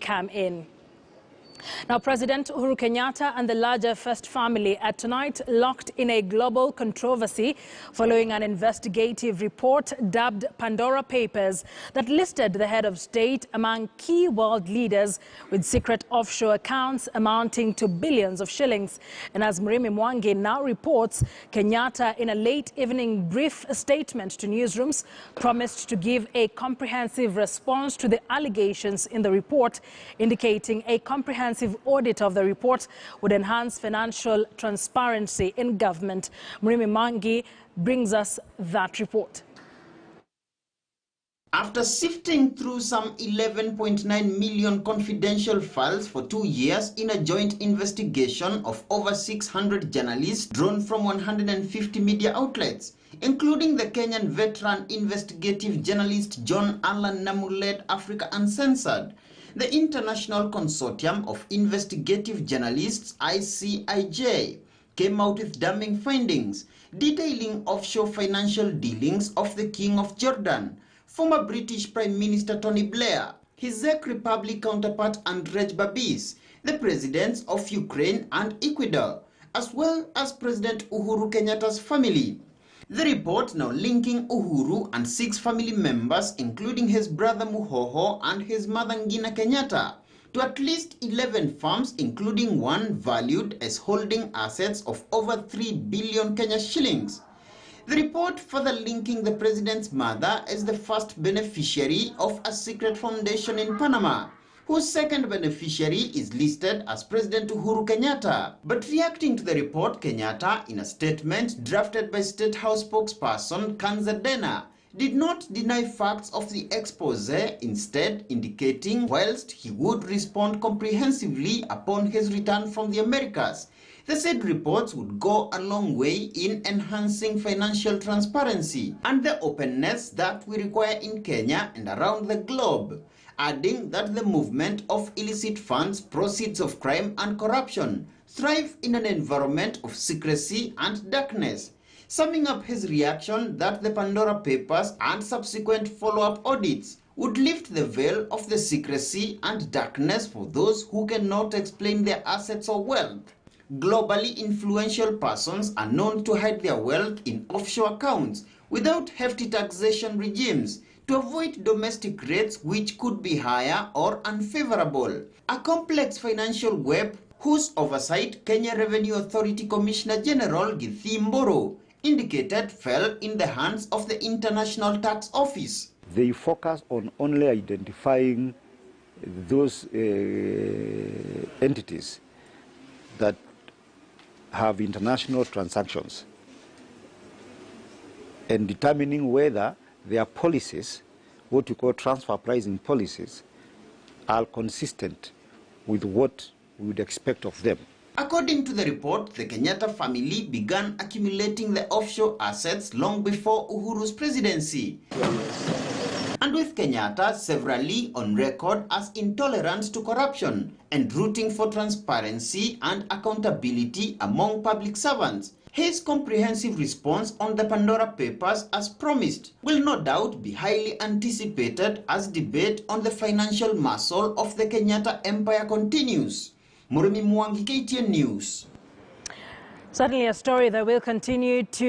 come in. Now, President Uhuru Kenyatta and the larger First family are tonight locked in a global controversy following an investigative report dubbed Pandora Papers that listed the head of state among key world leaders with secret offshore accounts amounting to billions of shillings. And as Murimi Mwangi now reports, Kenyatta, in a late evening brief statement to newsrooms, promised to give a comprehensive response to the allegations in the report, indicating a comprehensive audit of the report would enhance financial transparency in government. Murimi Mwangi brings us that report. After sifting through some 11.9 million confidential files for 2 years in a joint investigation of over 600 journalists drawn from 150 media outlets, including the Kenyan veteran investigative journalist John Allan Namu-led Africa Uncensored, the International Consortium of Investigative Journalists, ICIJ, came out with damning findings detailing offshore financial dealings of the King of Jordan, former British Prime Minister Tony Blair, his Czech Republic counterpart Andrzej Babis, the presidents of Ukraine and Ecuador, as well as President Uhuru Kenyatta's family. The report now linking Uhuru and 6 family members, including his brother Muhoho and his mother Ngina Kenyatta, to at least 11 firms, including one valued as holding assets of over 3 billion Kenya shillings. The report further linking the president's mother as the first beneficiary of a secret foundation in Panama, whose second beneficiary is listed as President Uhuru Kenyatta. But reacting to the report, Kenyatta, in a statement drafted by State House spokesperson Kanzadena, did not deny facts of the expose, instead indicating whilst he would respond comprehensively upon his return from the Americas, the said reports would go a long way in enhancing financial transparency and the openness that we require in Kenya and around the globe, adding that the movement of illicit funds, proceeds of crime and corruption thrive in an environment of secrecy and darkness, summing up his reaction that the Pandora Papers and subsequent follow-up audits would lift the veil of the secrecy and darkness for those who cannot explain their assets or wealth. Globally influential persons are known to hide their wealth in offshore accounts without hefty taxation regimes to avoid domestic rates which could be higher or unfavorable. A complex financial web whose oversight Kenya Revenue Authority Commissioner General Githi Mboro indicated fell in the hands of the International Tax Office. They focus on only identifying those entities that have international transactions and determining whether their policies, what we call transfer pricing policies, are consistent with what we would expect of them. According to the report, the Kenyatta family began accumulating the offshore assets long before Uhuru's presidency, and with Kenyatta severally on record as intolerant to corruption and rooting for transparency and accountability among public servants. His comprehensive response on the Pandora Papers, as promised, will no doubt be highly anticipated as debate on the financial muscle of the Kenyatta empire continues. Murimi Mwangi, KTN News. Certainly a story that will continue to